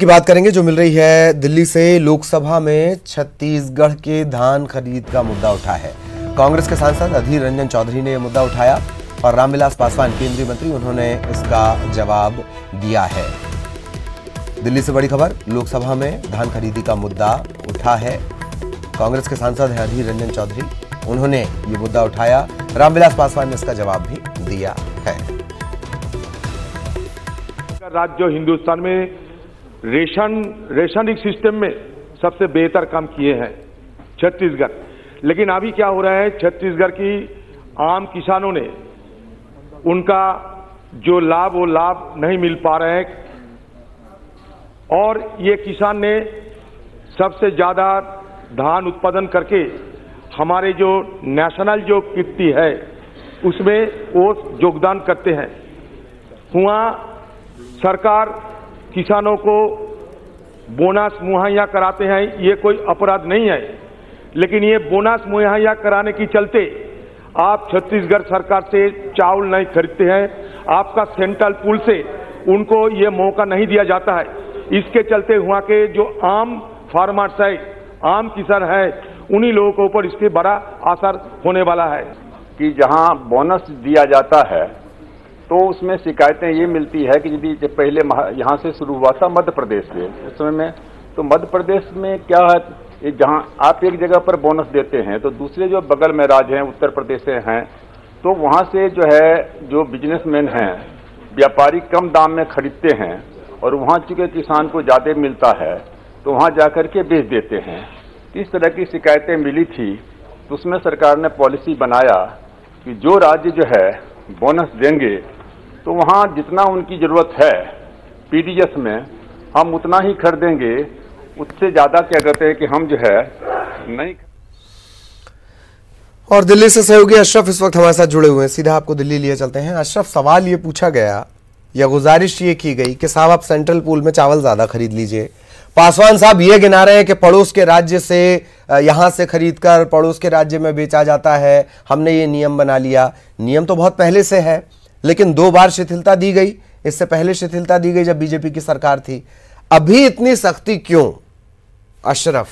की बात करेंगे जो मिल रही है दिल्ली से। लोकसभा में छत्तीसगढ़ के धान खरीद का मुद्दा उठा है। कांग्रेस के सांसद अधीर रंजन चौधरी ने यह मुद्दा उठाया और रामविलास पासवान केंद्रीय मंत्री उन्होंने इसका जवाब दिया है। दिल्ली से बड़ी खबर, लोकसभा में धान खरीदी का मुद्दा उठा है। कांग्रेस के सांसद हैं अधीर रंजन चौधरी, उन्होंने ये मुद्दा उठाया। रामविलास पासवान ने इसका जवाब भी दिया है। राज्य हिंदुस्तान में रेशनिंग सिस्टम में सबसे बेहतर काम किए हैं छत्तीसगढ़। लेकिन अभी क्या हो रहा है, छत्तीसगढ़ की आम किसानों ने उनका जो लाभ वो लाभ नहीं मिल पा रहे हैं और ये किसान ने सबसे ज्यादा धान उत्पादन करके हमारे जो नेशनल जो किट्टी है उसमें वो योगदान करते हैं। हुआ सरकार किसानों को बोनस मुहैया कराते हैं, ये कोई अपराध नहीं है, लेकिन ये बोनस मुहैया कराने की चलते आप छत्तीसगढ़ सरकार से चावल नहीं खरीदते हैं, आपका सेंट्रल पूल से उनको ये मौका नहीं दिया जाता है। इसके चलते वहां के जो आम फार्मर्स है, आम किसान है, उन्हीं लोगों के ऊपर इसके बड़ा असर होने वाला है। कि जहां बोनस दिया जाता है तो उसमें शिकायतें ये मिलती है कि यदि जब पहले यहाँ से शुरू हुआ था मध्य प्रदेश से उस समय में, तो मध्य प्रदेश में क्या है, जहाँ आप एक जगह पर बोनस देते हैं तो दूसरे जो बगल में राज्य हैं उत्तर प्रदेश से हैं, तो वहाँ से जो है जो बिजनेसमैन हैं, व्यापारी कम दाम में खरीदते हैं और वहाँ चूंकि किसान को ज़्यादा मिलता है तो वहाँ जाकर के बेच देते हैं। इस तरह की शिकायतें मिली थी, तो उसमें सरकार ने पॉलिसी बनाया कि जो राज्य जो है बोनस देंगे तो वहाँ जितना उनकी ज़रूरत है पीडीएस में हम उतना ही खरीदेंगे, उससे ज़्यादा क्या कहते हैं कि हम जो है नहीं। और दिल्ली से सहयोगी अशरफ इस वक्त हमारे साथ जुड़े हुए हैं, सीधा आपको दिल्ली लिए चलते हैं। अशरफ, सवाल ये पूछा गया या गुजारिश ये की गई कि साहब आप सेंट्रल पूल में चावल ज्यादा खरीद लीजिए। पासवान साहब ये गिना रहे हैं कि पड़ोस के राज्य से यहां से खरीदकर पड़ोस के राज्य में बेचा जाता है, हमने ये नियम बना लिया। नियम तो बहुत पहले से है, लेकिन 2 बार शिथिलता दी गई। इससे पहले शिथिलता दी गई जब बीजेपी की सरकार थी। अभी इतनी सख्ती क्यों अशरफ?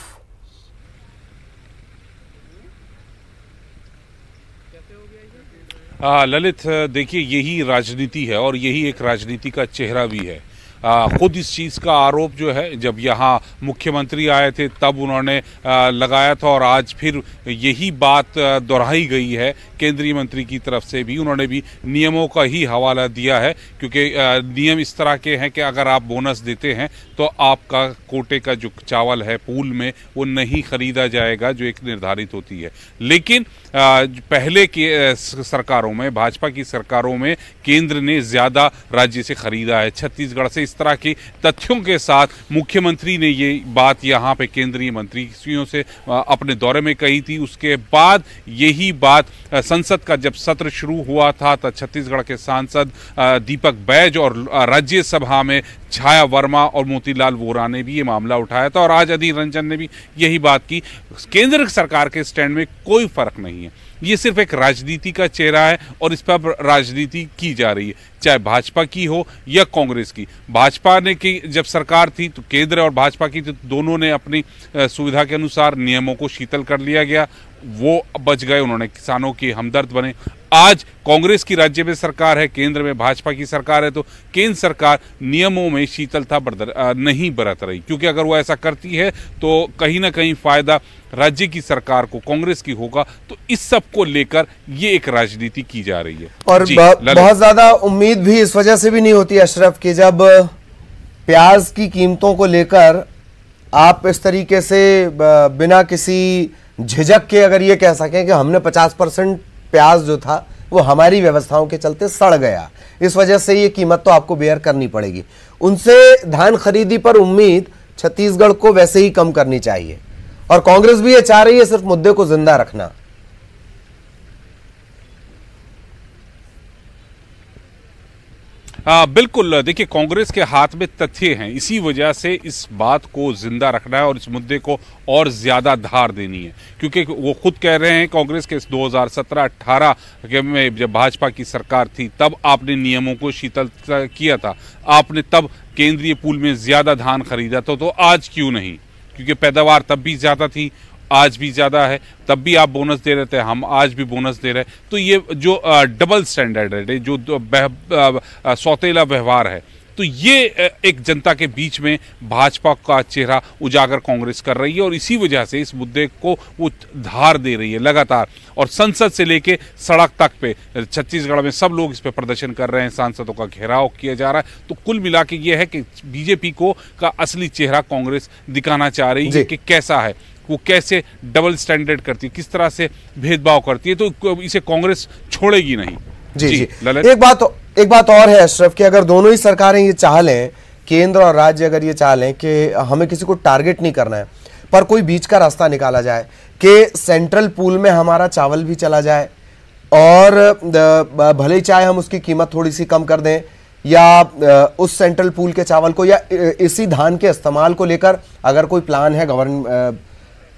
ललित, देखिए यही राजनीति है और यही एक राजनीति का चेहरा भी है। खुद इस चीज़ का आरोप जो है जब यहाँ मुख्यमंत्री आए थे तब उन्होंने लगाया था और आज फिर यही बात दोहराई गई है केंद्रीय मंत्री की तरफ से भी। उन्होंने भी नियमों का ही हवाला दिया है, क्योंकि नियम इस तरह के हैं कि अगर आप बोनस देते हैं तो आपका कोटे का जो चावल है पूल में वो नहीं खरीदा जाएगा, जो एक निर्धारित होती है। लेकिन पहले के सरकारों में, भाजपा की सरकारों में केंद्र ने ज़्यादा राज्य से खरीदा है, छत्तीसगढ़ से। इस तरह के तथ्यों के साथ मुख्यमंत्री ने ये बात यहाँ पे केंद्रीय मंत्रियों से अपने दौरे में कही थी। उसके बाद यही बात संसद का जब सत्र शुरू हुआ था तब छत्तीसगढ़ के सांसद दीपक बैज और राज्यसभा में छाया वर्मा और मोतीलाल वोरा ने भी ये मामला उठाया था और आज अधीर रंजन ने भी यही बात की। केंद्र सरकार के स्टैंड में कोई फर्क नहीं है, ये सिर्फ एक राजनीति का चेहरा है और इस पर राजनीति की जा रही है, चाहे भाजपा की हो या कांग्रेस की। भाजपा ने की जब सरकार थी तो केंद्र और भाजपा की तो दोनों ने अपनी सुविधा के अनुसार नियमों को शीतल कर लिया गया, वो बच गए, उन्होंने किसानों के हमदर्द बने। आज कांग्रेस की राज्य में सरकार है, केंद्र में भाजपा की सरकार है, तो केंद्र सरकार नियमों में शीतलता नहीं बरत रही, क्योंकि अगर वो ऐसा करती है तो कहीं ना कहीं फायदा राज्य की सरकार को, कांग्रेस की होगा। तो इस सब को लेकर ये एक राजनीति की जा रही है। और बहुत ज्यादा उम्मीद भी इस वजह से भी नहीं होती अशरफ कि जब प्याज की कीमतों को लेकर आप इस तरीके से बिना किसी झिझक के अगर ये कह सकें कि हमने 50% प्याज जो था वो हमारी व्यवस्थाओं के चलते सड़ गया, इस वजह से ये कीमत तो आपको बेयर करनी पड़ेगी। उनसे धान खरीदी पर उम्मीद छत्तीसगढ़ को वैसे ही कम करनी चाहिए और कांग्रेस भी ये चाह रही है सिर्फ मुद्दे को जिंदा रखना। बिल्कुल, देखिए कांग्रेस के हाथ में तथ्य हैं, इसी वजह से इस बात को जिंदा रखना है और इस मुद्दे को और ज्यादा धार देनी है, क्योंकि वो खुद कह रहे हैं कांग्रेस के 2017-18 में जब भाजपा की सरकार थी तब आपने नियमों को शिथिल किया था, आपने तब केंद्रीय पूल में ज्यादा धान खरीदा था, तो आज क्यों नहीं? क्योंकि पैदावार तब भी ज्यादा थी, आज भी ज्यादा है, तब भी आप बोनस दे रहे थे, हम आज भी बोनस दे रहे हैं। तो ये जो डबल स्टैंडर्ड है, जो सौतेला व्यवहार है, तो ये एक जनता के बीच में भाजपा का चेहरा उजागर कांग्रेस कर रही है और इसी वजह से इस मुद्दे को वो धार दे रही है लगातार। और संसद से लेके सड़क तक पे छत्तीसगढ़ में सब लोग इस पे प्रदर्शन कर रहे हैं, सांसदों का घेराव किया जा रहा है। तो कुल मिला के ये है कि बीजेपी को का असली चेहरा कांग्रेस दिखाना चाह रही है कि कैसा है, वो कैसे डबल स्टैंडर्ड करती है, किस तरह से भेदभाव करती है, तो इसे कांग्रेस छोड़ेगी नहीं। जी। एक बात और है अशरफ कि अगर दोनों ही सरकारें ये चाह लें, केंद्र और राज्य अगर ये चाह लें कि हमें किसी को टारगेट नहीं करना है, पर कोई बीच का रास्ता निकाला जाए कि सेंट्रल पूल में हमारा चावल भी चला जाए और भले ही चाहे हम उसकी कीमत थोड़ी सी कम कर दें, या उस सेंट्रल पूल के चावल को या इसी धान के इस्तेमाल को लेकर अगर कोई प्लान है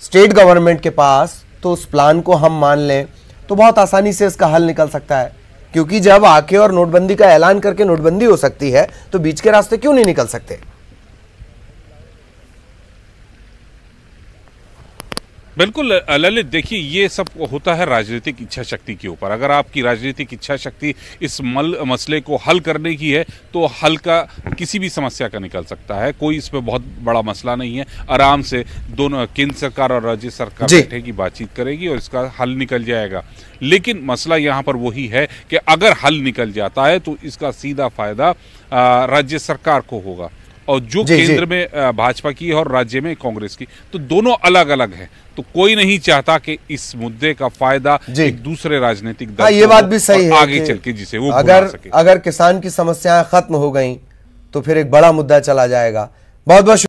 स्टेट गवर्नमेंट के पास, तो उस प्लान को हम मान लें, तो बहुत आसानी से इसका हल निकल सकता है। क्योंकि जब आके और नोटबंदी का ऐलान करके नोटबंदी हो सकती है, तो बीच के रास्ते क्यों नहीं निकल सकते? बिल्कुल ललित, देखिए ये सब होता है राजनीतिक इच्छा शक्ति के ऊपर। अगर आपकी राजनीतिक इच्छा शक्ति इस मसले को हल करने की है तो हल का किसी भी समस्या का निकल सकता है, कोई इसमें बहुत बड़ा मसला नहीं है। आराम से दोनों केंद्र सरकार और राज्य सरकार बैठेगी, बातचीत करेगी और इसका हल निकल जाएगा। लेकिन मसला यहाँ पर वही है कि अगर हल निकल जाता है तो इसका सीधा फायदा राज्य सरकार को होगा, और जो केंद्र में भाजपा की और राज्य में कांग्रेस की, तो दोनों अलग अलग हैं। तो कोई नहीं चाहता कि इस मुद्दे का फायदा एक दूसरे राजनीतिक दल ये बात भी सही है आगे चल के जिसे वो अगर किसान की समस्याएं खत्म हो गई तो फिर एक बड़ा मुद्दा चला जाएगा। बहुत बहुत